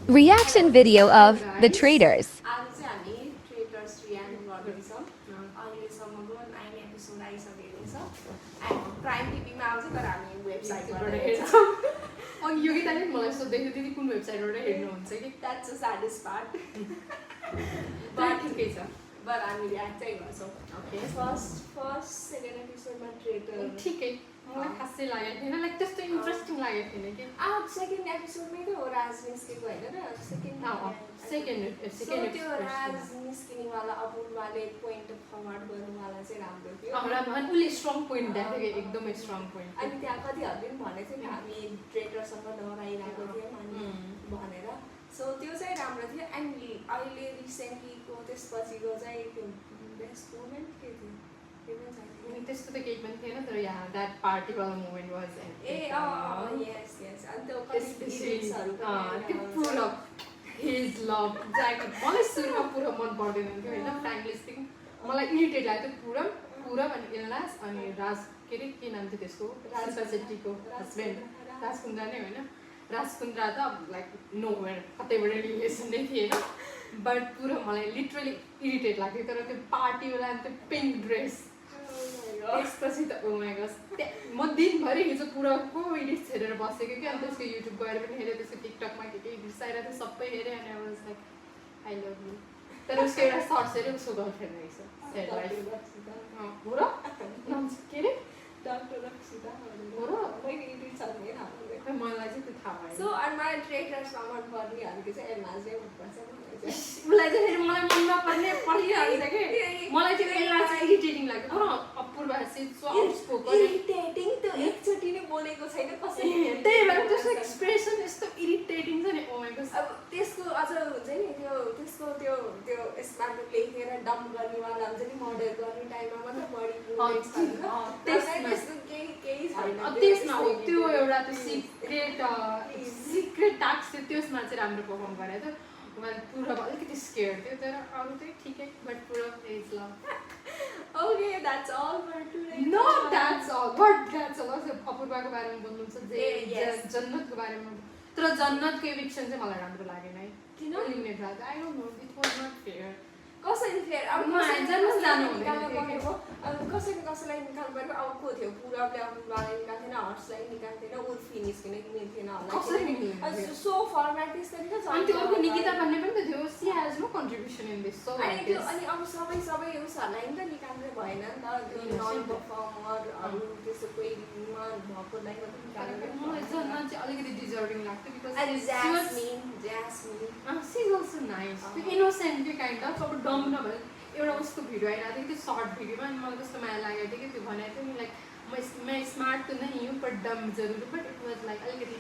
Reaction video of The Traitors. आज चाहिँ हामी ट्रेटर्स रियाक्ट गर्दैछौँ अहिलेसम्मको 9 एपिसोड आइसकेको छ एन्ड प्राइम टिभीमा आउँछ तर हामी वेबसाइटबाट हेर्छौँ अनि योगिताले मलाई सोध्दै थियो दिदी कुन वेबसाइटबाट हेर्नुहुन्छ कि that's a saddest part but ठिकै छ बट हामी रियाक्ट चाहिँ गर्छौँ ओके फर्स्ट सेकेन्ड एपिसोडमा ट्रेटर ठिकै मलाई खासै लागेको थिएन लाइक त्यस्तो इन्ट्रेस्टिङ लागेको थिएन कि सेकेन्ड एपिसोडमै त हो राज निस्केको होइन र सेकेन्ड त्यो राज निस्किनेवाला अपूर्वले पोइन्ट फरवर्ड गर्नुवाला चाहिँ राम्रो थियो अनि उसले स्ट्रङ पोइन्ट देखाएको एकदमै स्ट्रङ पोइन्ट अनि त्यहाँ कतिहरूले पनि भनेको थियो नि हामी ट्रेटरसँग डराइरहेको थियौँ अनि भनेर सो त्यो चाहिँ राम्रो थियो एन्ड अहिले रिसेन्टलीको त्यसपछिको चाहिँ त्यो बेस्ट मोमेन्ट के थियो त्यो पनि छैन त्यस्तो त केही पनि थिएन तर यहाँ द्याट पार्टीवाला मोमेन्ट वाज यस यस अनि त्यो पुरा हिज लभ ज्याकेट मलाई सुरुमा पुरा मन पर्दैन थियो होइन फ्रेङ्कली स्पिकिङ मलाई इरिटेट लाग्थ्यो पुरा अनि इल्लास अनि राज के नाम थियो त्यसको राजका शेट्टीको हस्बेन्ड राज कुन्द्रा नै होइन राज कुन्द्रा त अब लाइक नो कतैबाट रिलेसन नै थिएन बट पुरा मलाई लिटरली इरिटेट लाग्थ्यो तर त्यो पार्टीवाला अनि त्यो पिङ्क ड्रेस त्यसपछि त ओमाइगस म दिनभरि हिजो पुराको एडिट्स हेरेर बसेको कि अनि त्यसको युट्युब गएर पनि हेरेँ त्यसको टिकटकमा के एडिट्स आइरहेको थियो सबै हेरेँ अनि अब लाइक आई लभ यु तर उसको एउटा सर्ट्स हेऱ्यो उसको गर्लफ्रेन्ड रहेछ सेड लाइफ हो र नाम के अरे डक्टर रक्सिता हो र मैले एडिट्स खै मलाई चाहिँ त्यो थाहा भएन सो अनि मलाई ट्रेटर्समा मनपर्नेहरूको चाहिँ एमाजै मनपर्छ उसलाई चाहिँ फेरि मलाई मन नपर्ने पढिहाल्छ कि मलाई चाहिँ यसलाई चाहिँ इरिटेटिङ लाग्यो तर अपूर्वा इरिटेटिङ त्यो एकचोटि नै बोलेको छैन कसरी त्यही भएर त्यसको एक्सप्रेसन यस्तो इरिटेटिङ छ नि ओमाइको अब त्यसको अझ हुन्छ नि त्यसको त्यो यसबाट लेखेर डम्प गर्नेवाला हुन्छ नि मर्डर गर्ने टाइममा मात्रै बढी केही छैन त्यसमा हो त्यो एउटा त्यो सिक्रेट टास्क थियो त्यसमा चाहिँ राम्रो पर्फर्म गरेको थियो मैले पुरा अलिकति स्केयर थियो तर अरू चाहिँ ठिकै बट पुरा is love Okay, that's all for today. No, that's all. What that's all? अपूर्वाको बारेमा बोल्नुहुन्छ जे जन्नतको बारेमा तर जन्नतको एभिक्सन चाहिँ मलाई राम्रो लागेन है किन एलिमिनेट भएको I don't know it was not fair कसरी फेयर अब जन्नत जानु हुँदैन अब कसैलाई निकाल्नु पऱ्यो अब को थियो पुराले अपूर्वालाई निकाल्थेन हर्षलाई निकाल्थेन उर्फी निस्किने मिल्थेन होला सो फर्मेट त्यसरी त अनि त्यो अर्को निकिता भन्ने पनि त थियो she has no contribution in this so अनि त्यो अनि अब सबै उसहरूलाई नि त निकाल्नु भएन नि त त्यो नन परफर्मरहरू त्यस्तो कोही भएकोलाई मात्रै निकाल्नु मलाई जन्नत चाहिँ अलिकति डिजर्भिङ लाग्थ्यो because Jasmine she is also nice त्यो इनोसेन्ट के काइन्ड अफ अब डम नभए एउटा उसको भिडियो आइरहेको थियो त्यो सर्ट भिडियोमा अनि मलाई कस्तो माया लागेको थियो कि त्यो भनेको थियो नि लाइक मैं स्मार्ट त नहीं हूँ पर डम जरुर बट इट वाज लाइक अलिकति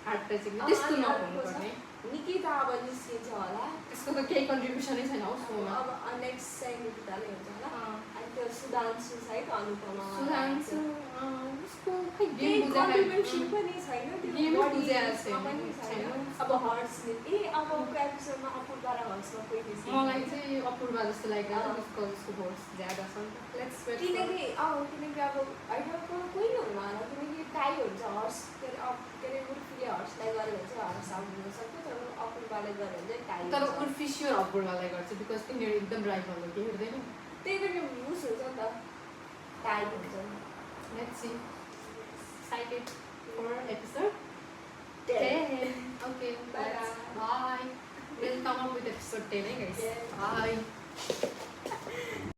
हार्ट टचिङ त्यस्तो नहुनुपर्ने निकिता अब निस्किन्छ होला त्यसको त केही कन्ट्रिब्युसनै छैन हौ सोमा अब नेक्स्ट चाहिँ निकिता नै हुन्छ होला अनि त्यो सुधांशु छ है अनुपमा सुधांशु उसको खै गेम कन्ट्रिब्युसन पनि छैन गेम बुझेको छैन अब हर्ष अब एपिसोडमा अपूर्वा र हर्षमा कोही थिएछ मलाई चाहिँ अपूर्वा जस्तो लाग्यो उसको भोट्स ज्यादा छ लेट्स वेट किनकि अब होइन कोही नै हुनु होला किनकि टाई हुन्छ हर्ष के अरे उर्फीले हर्षलाई गऱ्यो भने चाहिँ हर्ष आउट हुन सक्छ तर अपूर्वालाई गऱ्यो भने चाहिँ टाई तर उर्फी स्योर अपूर्वालाई गर्छ बिकज तिनीहरू एकदम राइभल हो कि हेर्दैन त्यही पनि लुज हुन्छ नि त टाई हुन्छ let's see excited for episode 10 okay bye we'll come up with episode 10 guys bye